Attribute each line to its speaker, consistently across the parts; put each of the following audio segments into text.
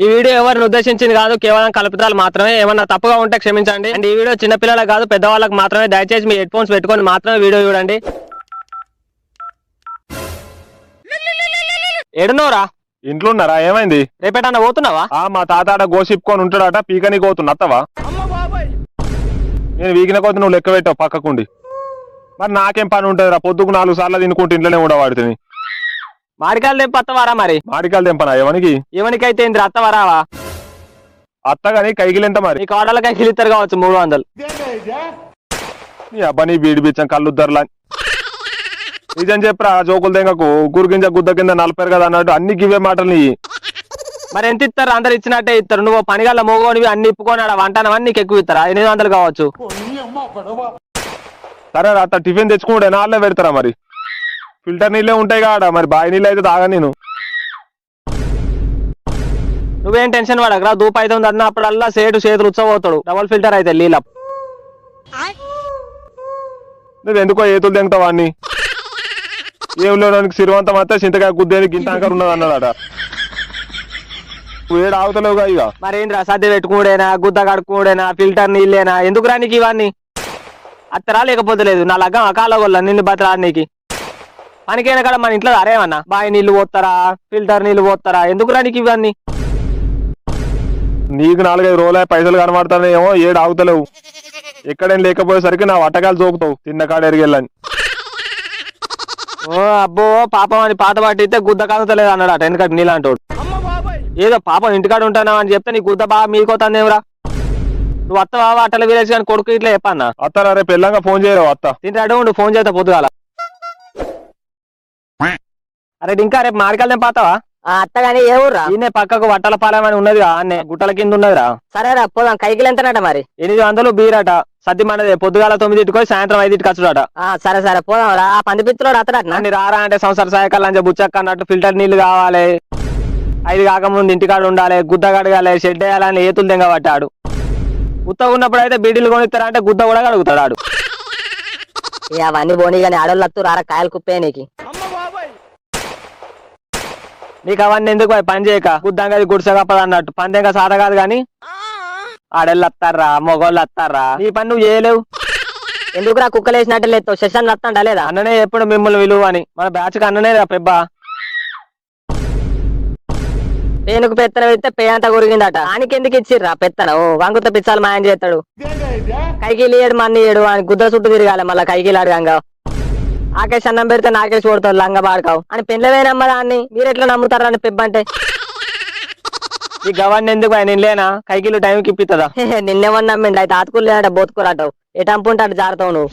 Speaker 1: ఈ వీడియో ఎవరిని ఉద్దేశించింది కాదు, కేవలం కల్పితాలు మాత్రమే. ఏమన్నా తప్పుగా ఉంటే క్షమించండి. అండ్ ఈ వీడియో చిన్నపిల్లలకు కాదు పెద్దవాళ్ళకి మాత్రమే. దయచేసి మీ హెడ్ ఫోన్స్ పెట్టుకొని మాత్రమే వీడియో చూడండి. ఎడున్నోరా?
Speaker 2: ఇంట్లో ఉన్నారా? ఏమైంది?
Speaker 1: రేపేటన్నా పోతున్నావా?
Speaker 2: మా తాతాడ గోసిప్పుకొని ఉంటాడట, పీకని పోతున్నా. అత్తవా? నేను వీకిన కొద్ది నువ్వు లెక్క పెట్టావు పక్కకుండి. మరి నాకేం పని ఉంటుందిరా? పొద్దుకు 4 సార్లు తినుకుంటూ ఇంట్లోనే ఉండవాడితే.
Speaker 1: మాడికాయలు తెంప అత్తవారా? మరి
Speaker 2: మాడికాయలు తెంపనా?
Speaker 1: ఎవరికైతే అత్తవరావా?
Speaker 2: అత్తగాని కైకిలు ఎంత మరి?
Speaker 1: ఈ కోడల కైకిలు ఇస్తారు కావచ్చు 300.
Speaker 2: నీ అబ్బా నీ బీడి బిచ్చం కళ్ళు ధరలా. నిజం చెప్పరా, జోకులు తెంగకు. గురిగింజ గుద్ద కింద 40 కదా అన్నట్టు అన్ని గివే మాటలు నీ.
Speaker 1: మరి ఎంత ఇస్తారు? అందరు ఇచ్చినట్టే ఇస్తారు. నువ్వు పనిగల్ల మోగోనివి అన్ని ఇప్పుకోనాడు వంటానవన్నీ నీకు ఎక్కువ ఇస్తారా? 800 కావచ్చు.
Speaker 2: సరే అత్త టిఫిన్ తెచ్చుకుంటే నాళ్ళే పెడతారా? మరి ఫిల్టర్ నీళ్ళే ఉంటాయి కాడా, మరి బావి నీళ్ళు అయితే తాగా నేను.
Speaker 1: నువ్వేం టెన్షన్ పడకరా. దూపు అయితే ఉంది అన్నప్పుడల్లా చేతులు ఉచ్చబోతాడు. డబుల్ ఫిల్టర్ అయితే నీళ్ళ.
Speaker 2: నువ్వు ఎందుకో ఏతులు తెంగుతావా అన్ని? ఏమిలోనికి సిరివంతం అయితే చింతకాయ గుద్దేని గింతాంకర్ ఉన్నది అన్నాడట. నువ్వు ఏడు ఆగుతలేవుగా ఇక.
Speaker 1: మరేంద్రా సర్ది పెట్టుకోడేనా, గుద్ద కడుక్కోడేనా, ఫిల్టర్ నీళ్ళేనా? ఎందుకు రా నీకు ఇవన్నీ? అత్తరా లేకపోతే లేదు. నా లగ్గం అకాలగొల్ల నిన్ను బతరా నీకు. పనికైనా కదా మన ఇంట్లో అరేమన్నా బావి నీళ్లు పోతారా, ఫిల్టర్ నీళ్లు పోతారా? ఎందుకు రా నీకు ఇవన్నీ?
Speaker 2: నీకు 4-5 రోజుల పైసలు కనబడతానేమో, ఏడు ఆగుతలేవు. ఎక్కడేం లేకపోయేసరికి నా వట్టకాయలు జోకుతావు తిన్న కాడ ఎరిగెళ్ళని.
Speaker 1: ఓ అబ్బో పాపం అని పాత పట్టితే గుద్ద కాగుతలేదు అన్నాడట. ఎందుకంటే నీళ్ళంటోడు ఏదో పాపం ఇంటికాడ ఉంటానా అని చెప్తే నీ గుద్ద బాగా మీకోతాందేమరా? నువ్వు అత్త బాబా అట్టల విలేజ్ కానీ కొడుకు ఇట్లా చెప్పన్నా.
Speaker 2: అత్త రేపు పెళ్ళంగా ఫోన్ చేయరు. అత్త
Speaker 1: తింటాడు ఉండు, ఫోన్ చేస్తా పొద్దుగాల. అరే ఇంకా రేపు మాడికాయలు తెంపాతావా?
Speaker 3: అత్తగాని ఏ ఊర్రా?
Speaker 1: ఈయనే పక్కకు వట్టల పాలెం అని ఉన్నదిరా, అన్నే గుట్టల కింద ఉన్నదిరా.
Speaker 3: సరేరా పోదాం. కైకిలు ఎంతనట మరి?
Speaker 1: 800 బీరట. సద్ది మనదే. పొద్దుగాల 9కి సాయంత్రం 5కి వచ్చుడట.
Speaker 3: సరే సరే పోదాం రా. ఆ పందిపిత్తులోడు అతడట.
Speaker 1: నన్ను రారా అంటే సంవత్సర సాయకాలం అని బుచ్చక్క అన్నట్టు ఫిల్టర్ నీళ్లు కావాలి, 5 కాకముందు ఇంటికాడ ఉండాలి, గుద్ద కడగాలి, షెడ్ వేయాలని ఏతులు దెంగ పట్టాడు. గుత్త ఉన్నప్పుడు అయితే బీడీలు కొనిస్తారా అంటే గుద్ద కూడా కడుగుతాడు ఆడు.
Speaker 3: అవన్నీ పోనీ కానీ ఆడోళ్ళు అత్తు రారా కాయలు కుప్పే నీకు.
Speaker 1: నీకు అవన్నీ ఎందుకు పని చేయక గుద్దంగా గుడిసెగప్పదు అన్నట్టు. పందెంగా సాధ కాదు కానీ ఆడళ్ళు వస్తారా, మొగోళ్ళు వస్తారా? నీ పని నువ్వు చేయలేవు.
Speaker 3: ఎందుకురా కుక్కలు వేసినట్టు లేదు. సెషన్ వస్తాండా లేదా?
Speaker 1: అన్ననే ఎప్పుడు మిమ్మల్ని విలువ అని. మన బ్యాచ్ కి అన్ననే రా పెబ్బా.
Speaker 3: పేనుకు పెత్తనం ఇస్తే పే అంతా గురిగిందట. ఆయనకి ఎందుకు ఇచ్చిర్రా పెత్తనం? వంగుత పిచ్చాలు మాయం చేస్తాడు. కైకిలు ఏడు మన్ని ఏడు అని గుద్ద చుట్టూ తిరగాలి మళ్ళా కైకిలు అడగంగా. ఆకేష్ అన్నం పెడితే నాకేసి కొడతాడు లంగ బాడకావు అని పెండ్లవే నమ్మదాన్ని. మీరు ఎట్లా నమ్ముతారా అని పెబ్బంటే?
Speaker 1: ఈ గవర్న ఎందుకు నేను లేనా? కైకిలు టైంకి ఇప్పిస్తుందా?
Speaker 3: నిన్నేమన్నా నమ్మిండి అయితే ఆతుకులు లేదంటే బోతుకురాటావు. ఎటంపుంటాడు జాగ్రత్త నువ్వు.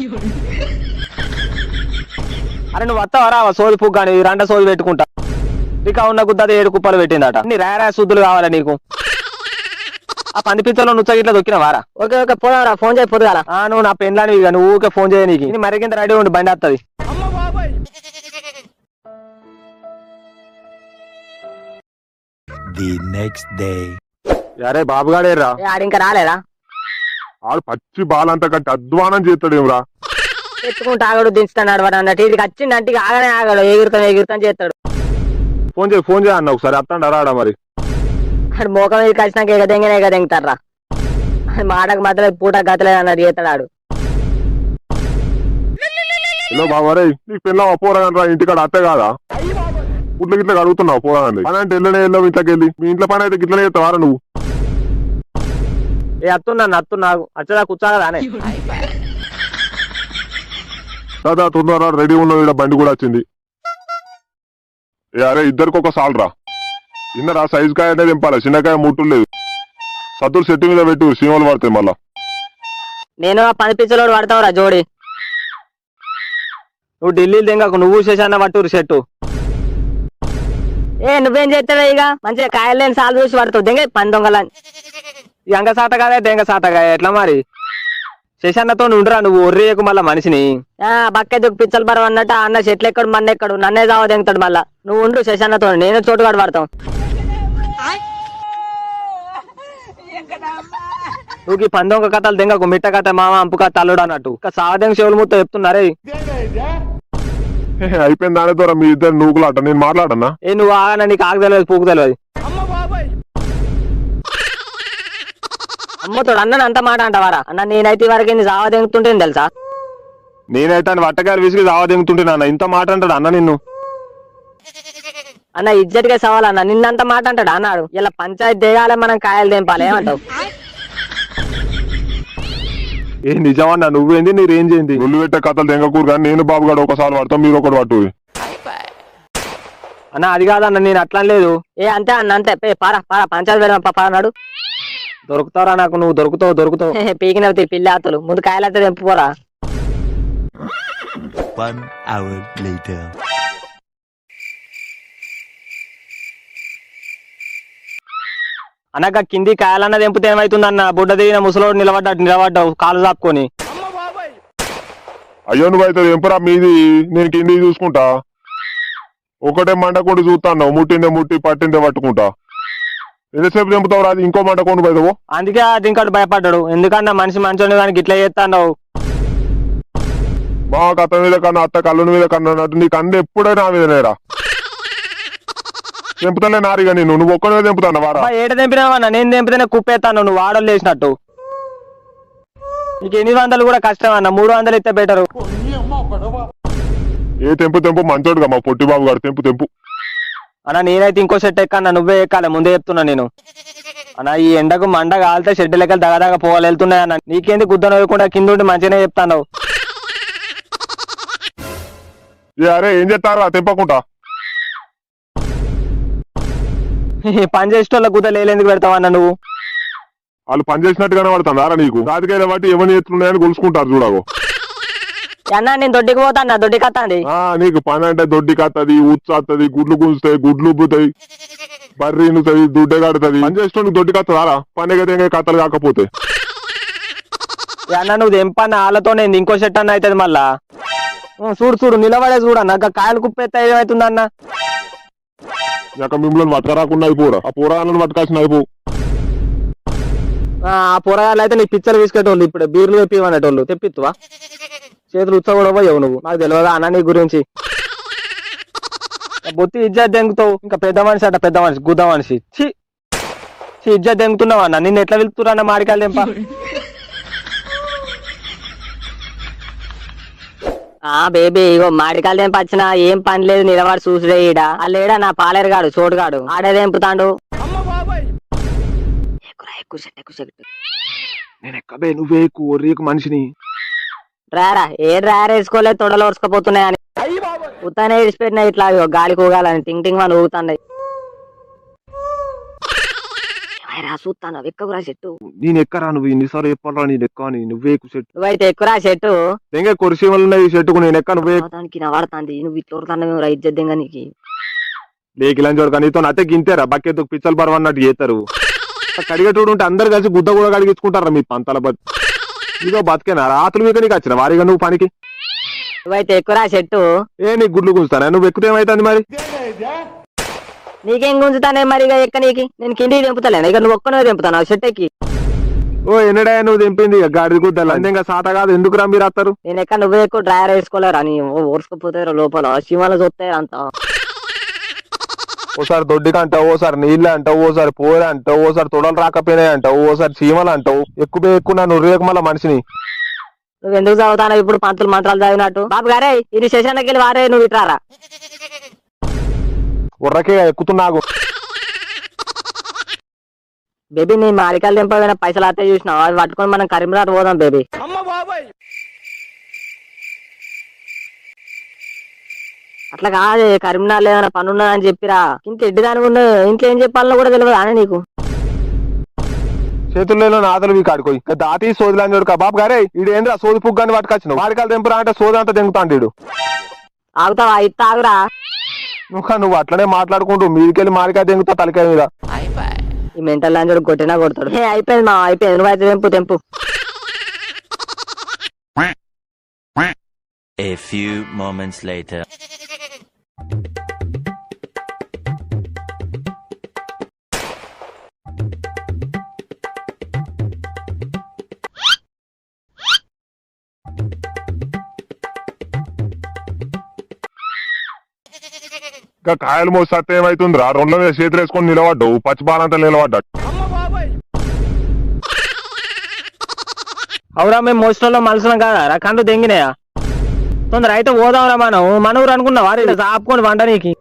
Speaker 1: అరే నువ్వు వస్తావా రావా? సోది పుగ్గాని 2 సోది పెట్టుకుంటా. ఇక ఉన్న గుద్ద 7 కుప్పలు పెట్టిందట. నీ రాయరా శుద్ధులు కావాలా నీకు? ఆ పంది పిచ్చలో నుచ్చ ఇట్లా దొక్కిన వారా?
Speaker 3: ఓకే ఓకే పోదాం రా. ఫోన్ చేయి పొద్దుగాల.
Speaker 1: నువ్వు నా పెళ్ళాని నువ్వు ఊకే ఫోన్ చేయనీకి. మరికింత రెడీ ఉండి బండి వస్తుంది.
Speaker 4: The next day.
Speaker 2: అరే బాబుగాడేరా?
Speaker 3: ఆడింకా రాలేదా?
Speaker 2: ఆడు పచ్చి బాలంతా కట్టి అధ్వానం చేస్తాడేమరా.
Speaker 3: ఎత్తుకుంటూ ఆగడు దించుతాడు నడవడం అన్నట్టు. ఇది వచ్చిందంటే ఆగనే ఆగడు. ఎగురుతాం చేస్తాడు.
Speaker 2: ఫోన్ చేయ అన్న ఒకసారి. అత్తండి రాడా మరి?
Speaker 3: అడు మోకం ఇది కలిసినాక ఎగదెంగనే ఎగదెంగుతారా? మాటకు మధ్యలో పూట గతలేదు అన్నట్టు చేస్తాడు ఆడు.
Speaker 2: హలో బాబారే, నీకు పిల్లవా పోరాగనరా? ఇంటికాడ అత్తే కాదా? గుడ్ల గిట్ల అడుగుతున్నావు పోరాగండి. పని అంటే వెళ్ళవు ఇంట్లోకి వెళ్ళి. మీ ఇంట్లో పని అయితే గిట్లనే చేస్తావారా నువ్వు?
Speaker 1: ఏ అత్తున్నాను అత్తున్నాగు అచ్చదా కూర్చోగదానే.
Speaker 2: దాదా తొందర రెడీ ఉన్న బండి కూడా వచ్చింది. అరే ఇద్దరికి ఒక సాల్రా. ఇన్నరా సైజ్ కాయ అనేది దింపాలి. చిన్నకాయ ముట్టు లేదు. సత్తులు సెట్టు మీద పెట్టు, సీమలు పడతాయి మళ్ళా.
Speaker 3: నేను ఆ పని పిచ్చలోడు పడతావురా జోడి.
Speaker 1: నువ్వు ఢిల్లీలు దింగకు. నువ్వు చేశాన్న పట్టురు చెట్టు.
Speaker 3: నువ్వేం చేస్తావే? ఇక మంచిగా కాయలు లేని సాలు చూసి పడతావు దింగ పని దొంగలని.
Speaker 1: ఈ అంగ సాతగాయ దెంగ సాతగాయ ఎట్లా మరి? శశాన్నతో ఉండరా నువ్వు ఒర్రేయకు మళ్ళా మనిషిని.
Speaker 3: బక్కెదుకు పిచ్చలు బరం అన్నట్టు అన్న చెట్లు ఎక్కడు మన్న ఎక్కడు నన్నే జావ దెంగుతాడు మళ్ళా. నువ్వు ఉండు శశాన్నతో, నేను చోటుగాడు పడతాం.
Speaker 1: నువ్వు ఈ పందొంగ కథలు దెంగకు. మిట్ట కథ మామ అంపు కథ అల్లుడు అన్నట్టు. సావదెంగ చెవులు మొత్తం చెప్తున్నారే.
Speaker 2: అయిపోయింది దాని ద్వారా మీ ఇద్దరు నూకులాట. నేను మాట్లాడన్నా?
Speaker 1: నువ్వు ఆగనా? నీకు ఆగ తెలియదు పూకు తెలియదు.
Speaker 3: అమ్మతోడు అన్న అంత మాట అంటవారా అన్న నేనైతే వరకు జావా దింగుతుంటే తెలుసా
Speaker 2: నేనైతే అని వట్టకాయలు విసిగి దావా దింగుతుంటున్నా ఇంత మాట అంటాడు అన్న నిన్ను.
Speaker 3: అన్న ఇజ్జత్ గా సవాలన్న నిన్నంత మాట అంటాడు అన్నాడు ఇలా పంచాయతీ దిగాలి మనం కాయలు దింపాలి ఏమంటావు
Speaker 2: ఏ నిజమన్నా నువ్వేంది నీ రేంజ్ ఏంది? నువ్వు పెట్టే కథలు తెంగకూరు కానీ నేను బాబు గారు ఒకసారి పడతాం మీరు ఒకటి పట్టు.
Speaker 1: అన్న అది కాదన్న నేను అట్లా లేదు.
Speaker 3: ఏ అంతే అన్న అంతే పారా పారా పంచాయతీ పెడదాం అన్నాడు
Speaker 1: దొరుకుతారా నాకు, నువ్వు దొరుకుతావు.
Speaker 3: పీకినవుతాయి పిల్లాతలు ముందు కాయలు అయితే తెంపుకోరా
Speaker 4: 1 hour later.
Speaker 1: అనక కింది కాయాలన్న తెంపితే ఏమైతుందన్న? బుడ్డ దిగిన ముసలోడు నిలబడ్డావు కాలు చాపుకొని.
Speaker 2: అయ్యో నువ్వైతే తెంపరా మీది, నేను కింది చూసుకుంటా. ఒకటే మండకొండి చూస్తాను, ముట్టిందే ముట్టి పట్టిందే పట్టుకుంటా. ఎంతసేపు తెంపుతావు రాదు, ఇంకో మండకొండు పోతావు.
Speaker 1: అందుకే ఆ దింకడు భయపడ్డాడు. ఎందుకన్నా మనిషి మంచోని దానికి ఇట్లా చేస్తావు.
Speaker 2: మా కథ మీద కన్నా అత్త కళ్ళుని మీద కన్నా అన్నట్టు నీకు అన్ని ఎప్పుడైనా నా మీదనేరా. తెంపుతానే నారిగా నువ్వు ఒక్కడే తెంపుతాను వారా.
Speaker 1: ఏట తెంపినావన్నా? నేను తెంపితేనే కుప్పేస్తాను, నువ్వు వాడలు వేసినట్టు. నీకు 800 కూడా కష్టం అన్న, 300 ఇస్తే బెటరు.
Speaker 2: ఏ తెంపు మంచోడుగా మా పొట్టి బాబు గారు తెంపు.
Speaker 1: అన్న నేనైతే ఇంకో షెట్ ఎక్కన్నా, నువ్వే ఎక్కాలి ముందే చెప్తున్నా నేను. అన్న ఈ ఎండకు మండ కాలితే షెడ్ లెక్కలు దగదాగా పోవాలి వెళ్తున్నాయి అన్న. నీకేంది గుద్దను వేయకుండా కింద ఉండి మంచిగానే చెప్తాను.
Speaker 2: అరే ఏం చేస్తారా తెంపకుండా?
Speaker 1: పని చేసేటోళ్ళ గుద్ద లేలేందుకు పెడతావన్న నువ్వు?
Speaker 2: వాళ్ళు పని చేసినట్టుగానే పడుతుందారా నీకు? రాజకీయాల బట్టి ఎవరిని ఎత్తున్నాయని కొలుసుకుంటారు చూడవు.
Speaker 3: అన్న నేను దొడ్డికి పోతాను, దొడ్డికి వస్తాండి.
Speaker 2: నీకు పని అంటే దొడ్డి కత్తది, ఉత్సత్తది, గుడ్లు గుంజుతాయి, గుడ్లు ఉబ్బుతాయి, బర్రీ ఇనుతాయి, దుడ్డే కడుతుంది. పని చేసిన దొడ్డి కత్తదారా? పని కదా కత్తలు కాకపోతే.
Speaker 1: అన్న నువ్వు తెంపన్న వాళ్ళతోనే ఇంకో షెట్ అన్న అవుతుంది మళ్ళా. చూడు నిలబడే చూడన్న, కాయలు కుప్పేస్తే ఏమవుతుందన్న?
Speaker 2: మిమ్మల్ని పట్టుకరాకుండా అయిపోరా, ఆ పోరాలను పట్టుకాల్సిన అయిపో.
Speaker 1: ఆ పొరగాళ్ళు అయితే నీ పిచ్చలు తీసుకెట్టోళ్ళు, ఇప్పుడు బీర్లు తెప్పివనేటోళ్ళు. తెప్పిత్తువా? చేతులు ఉత్సవ కూడా పోయావు నువ్వు, నాకు తెలియదా అన్న నీ గురించి? బొత్తి ఇజ్జత్ దెంగుతావు. ఇంకా పెద్ద మనిషి అట, పెద్ద మనిషి గుద్ద మనిషి. ఇజ్జత్ దెంగుతున్నావు అన్న. నిన్ను ఎట్లా వెళ్తున్నా అన్న మాడికాయలు తెంప?
Speaker 3: బేబీ ఇగో మాడికాయలు తెంపచ్చినా ఏం పని లేదు, నిలబడి చూసుడే. ఈడ అల్లేడా నా పాలేరుగాడు చోటుగాడు ఆడే తెంపుతాడు.
Speaker 2: నేను ఎక్కబే నువ్వే ఒర్రీకు మనిషిని.
Speaker 3: రారా ఏ డ్రాయర్ వేసుకోలేదు, తొడలు వరుసుకపోతున్నాయని ఉత్తానే విడిచిపెట్టినా ఇట్లా గాలి కూగాలని టింగ్ టింగ్ అని ఊగుతున్నాయి. చూస్తాను ఎక్కువరా చెట్టు.
Speaker 2: నేను ఎక్కరా, నువ్వు ఇన్నిసార్లు చెప్పాలా నేను ఎక్క అని? నువ్వే ఎక్కువ చెట్టు.
Speaker 3: నువ్వైతే ఎక్కువరా చెట్టు.
Speaker 2: ఇంకా కొరిసీమలు ఉన్నాయి ఈ చెట్టుకు, నేను ఎక్క నువ్వే
Speaker 3: దానికి నా వాడుతుంది. నువ్వు ఇట్లా ఊరుతాను ఇజ్జద్దంగా నీకు
Speaker 2: లేకిలని చూడక నీతో అతే గింతారా బక్కెత్తు పిచ్చలు పర్వ అన్నట్టు చేస్తారు. కడిగేటోడు ఉంటే అందరు కలిసి గుద్ద కూడా కడిగించుకుంటారా మీ పంతల ఇదో బతికేనా? రాత్రులు మీకు నీకు వచ్చిన వారిగా నువ్వు పనికి.
Speaker 3: నువ్వైతే ఎక్కువరా చెట్టు.
Speaker 2: నీకు గుడ్లు గుంజుతానా? నువ్వు ఎక్కుతే ఏమైతుంది మరి?
Speaker 3: నీకేం గుంజుతానే మరి ఎక్క నీకి? నేను కిందికి తెంపుతలేను, ఇక నువ్వు ఒక్కనే తెంపుతాను చెట్టు ఎక్కి.
Speaker 2: ఎన్నడా నువ్వు తెంపింది గాడిది గుద్దలు అంతే, ఇంకా సాత కాదు. ఎందుకు రా మీరు వస్తారు?
Speaker 3: నేను ఎక్కడ నువ్వే ఎక్కువ డ్రైవర్ వేసుకోలేరు అని ఓర్చుకుపోతారు లోపల శివాలు చూస్తాయి అంత.
Speaker 2: ఓసారి దొడ్డికి అంటావు, ఓసారి నీళ్ళు అంటావు, ఓసారి పోరే అంటావు, ఓసారి తొడలు రాకపోయినాయి అంటావు, ఓసారి చీమలు అంటావు. ఎక్కువ నన్ను రేకు మళ్ళా మనిషిని.
Speaker 3: నువ్వు ఎందుకు చదువుతావు ఇప్పుడు పంతులు మంత్రాలు చదివినట్టు? బాబు గారే ఇది శశానికి వెళ్ళి వారే నువ్వు ఇట్రారా.
Speaker 2: ఉర్రకే ఎక్కుతున్నాగు.
Speaker 3: బేబీ నీ మారికాయలు తెంపైనా పైసలు అత్తే చూసినావు, అవి పట్టుకొని మనం కరీంనగర్ పోదాం బేబీ. అట్లా కాదు, కరీంనగర్ ఏదైనా పని ఉన్నదని చెప్పిరా. ఇంత ఎడ్డిదాని ఉన్న ఇంట్లో ఏం చెప్పాలన్నా కూడా తెలియదు అని నీకు.
Speaker 2: చేతుల్లో నాదలు మీ కాడుకోయి దాటి సోదులని చూడక. బాబు గారే ఈడేంద్రా సోది పుగ్గాని పట్టుకొచ్చినావు? మాడికాయలు తెంపురా అంటే సోది అంతా తెంగుతాండు.
Speaker 3: ఆగుతావా? ఇత్త ఆగురా.
Speaker 2: నువ్వు అట్లనే మాట్లాడుకుంటూ మీదికెళ్ళి మాడికాయ తెంగుతా తలకాయ మీద.
Speaker 3: ఈ మెంటల్ లాంటి కొట్టినా కొడతాడు. అయిపోయింది మా అయిపోయింది, నువ్వైతే తెంపు.
Speaker 4: A few moments later.
Speaker 2: ఇంకా కాయలు మోస్తే ఏమైతుందిరా? 2 మీద చేతులు వేసుకొని నిలబడ్డావు, పచ్చిబాలంతా నిలబడ్డాడు.
Speaker 1: అవురా మేము మోస్టర్లో మలసలం కాదా కండ్లు దెంగినాయా తొందర అయితే పోదాంరా మనం మన ఊరు అనుకున్నావా ఇలా ఆపుకొని వంట నీకు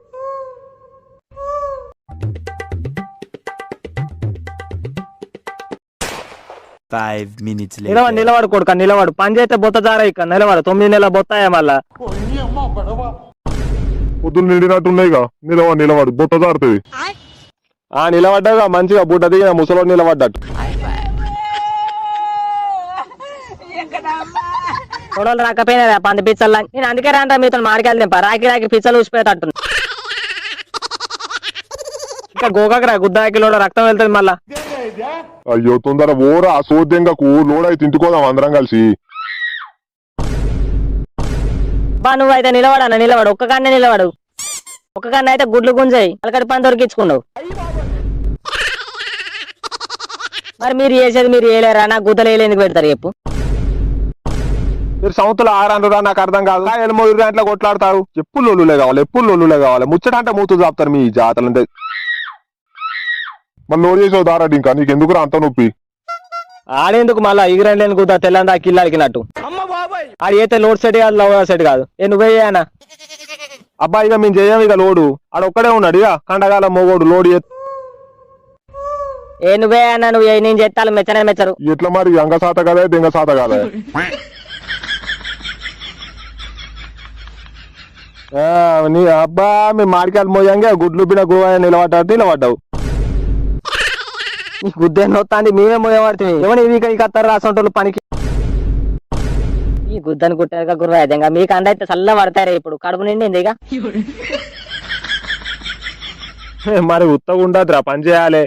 Speaker 4: 5 minutes
Speaker 1: నిలబడు
Speaker 4: later.
Speaker 1: నిలబడు కొడుక నిలబడు పని చేస్తే బొత్త జారా ఇక్కడ నిలబడు 9 నెలల బొత్తాయా మళ్ళా
Speaker 2: పొద్దున్న నిండినట్టున్నాయిగా నిలబడు బొత్త జారుతుంది నిలబడ్డాగా మంచిగా బుడ్డ దిగిన ముసలోడు నిలబడ్డట్టు
Speaker 3: గొడవలు రాకపోయినా పంది పిచ్చల్లా నేను అందుకే రాంటా మీతో మాడికెళ్ళి దింపా రాకి రాకి పిచ్చలు ఊసిపోయేటట్టు
Speaker 1: ఇంకా గోకాకరా గుద్దాకిలో రక్తం వెళ్తుంది మళ్ళా
Speaker 2: అయ్యో తొందర ఓరా సోద్యంగా లోడై తింటుకోదాం అందరం కలిసి
Speaker 3: బా నువ్వైతే నిలబడన్న నిలబడు ఒక్క కన్నే నిలబడు ఒక్క కన్ను అయితే గుడ్లు గుంజాయి అలకటి పని దొరికించుకున్నావు మరి మీరు చేసేది మీరు వేయలేరా నాకు గుద్దలు వేయలే ఎందుకు పెడతారు చెప్పు
Speaker 2: మీరు సంవత్సరాలు ఆరనురా నాకు అర్థం కాదు ఎల్మో 20 గంటల కొట్లాడతారు ఎప్పుడు లొల్లులే కావాలి ముచ్చటంటే మూతులు చాపుతారు మీ జాతరంటే మళ్ళీ లోడ్ చేసావు దారాడు ఇంకా నీకు ఎందుకు అంత నొప్పి
Speaker 1: ఆడేందుకు మళ్ళా ఈగరండి లేని గుద్దా తెల్లందా కిల్లాడికినట్టు ఆడు అయితే లోడ్ సెట్ కాదు లవ్ సెట్ కాదు నువ్వేనా
Speaker 2: అబ్బా ఇక మేము చేయం ఇక లోడు ఆడ ఒక్కడే ఉన్నాడు ఇక కండగాల మొగోడు లోడ్
Speaker 3: నువ్వే అన్న నువ్వు నేను చేస్తాను మెచ్చనే మెచ్చరు
Speaker 2: ఎట్లా మరి అంగ సాత కదా దెంగ సాత కదా నీ అబ్బా మేము మాడికాయలు మోయంగా గుడ్లు బిన గురువా నిలబడ్డావు
Speaker 1: నీ గుద్దేని వస్తాంది మేమే మోయబడుతుంది ఏమని ఇవి కత్తారు రాసంటోళ్ళు పనికి
Speaker 3: ఈ గుద్దని కుట్టాక గురువాయంగా మీకు అందైతే చల్ల పడతారే ఇప్పుడు కడుపు నిండింది ఇక
Speaker 2: మరి ఉత్తగా ఉండదురా పని చేయాలి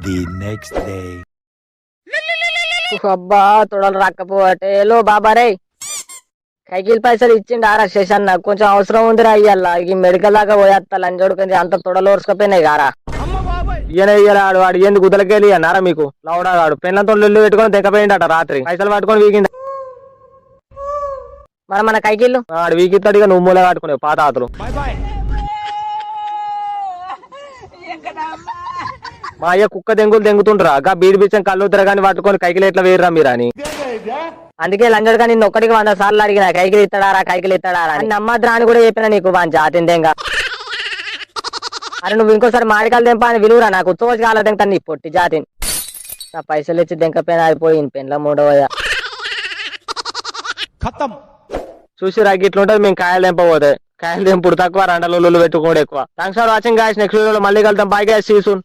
Speaker 4: The next day.
Speaker 3: అబ్బా తొడలు రాకపోతే లో బాబా రే కైకిల్ పైసలు ఇచ్చిండు ఆరా శేషన్ నాకు కొంచెం అవసరం ఉందిరా అయ్యల్లా ఈ మెడికల్ దాకా పోయేస్తా లంజోడుకుంది అంత తొడలు ఓర్చుకపోయినాయి కారా
Speaker 1: ఈయన ఇయ్యలాడు వాడు ఏంది గుద్దలకెళ్ళి అన్నారా మీకు లౌడాగాడు పెళ్ళంతో ఇల్లు పెట్టుకొని తెగపోయిందట రాత్రి పైసలు పట్టుకొని వీకింది
Speaker 3: మరి మన కైకిళ్ళు
Speaker 1: ఆడు వీకిస్తాడు ఇక నువ్వు మూల కట్టుకునేవు పాత ఆతులు మా అయ్య కుక్క దెంగులు దెంగుతుండ్రా గా బీడి బిచ్చం కళ్ళు తిరగాని పట్టుకొని కైకిలు ఎట్లా వేయరా మీరా అని
Speaker 3: అందుకే లంజోడుగా నిన్ను ఒక్కడికి 100 సార్లు అడిగిన కైకిలు ఇస్తాడారా అని నమ్మద్రా అని కూడా చెప్పిన నీకు వాని జాతిందేంగా అరే నువ్వు ఇంకోసారి మాడికాయలు తెంపా అని విలువరా నాకు తోచి కాల తెంటాను నీ పొట్టి జాతిని నా పైసలు ఇచ్చి దెంకపోయినా అయిపోయింది పెన్ల 3వ
Speaker 1: చూసి రాకి ఇట్లుంటది మేము కాయలు తెంపబోతే కాయలు తెంపుడు తక్కువ రండలు పెట్టుకోవడం ఎక్కువ thanks for watching guys next వీడియోలో మళ్ళీ కలుద్దాం bye guys see you soon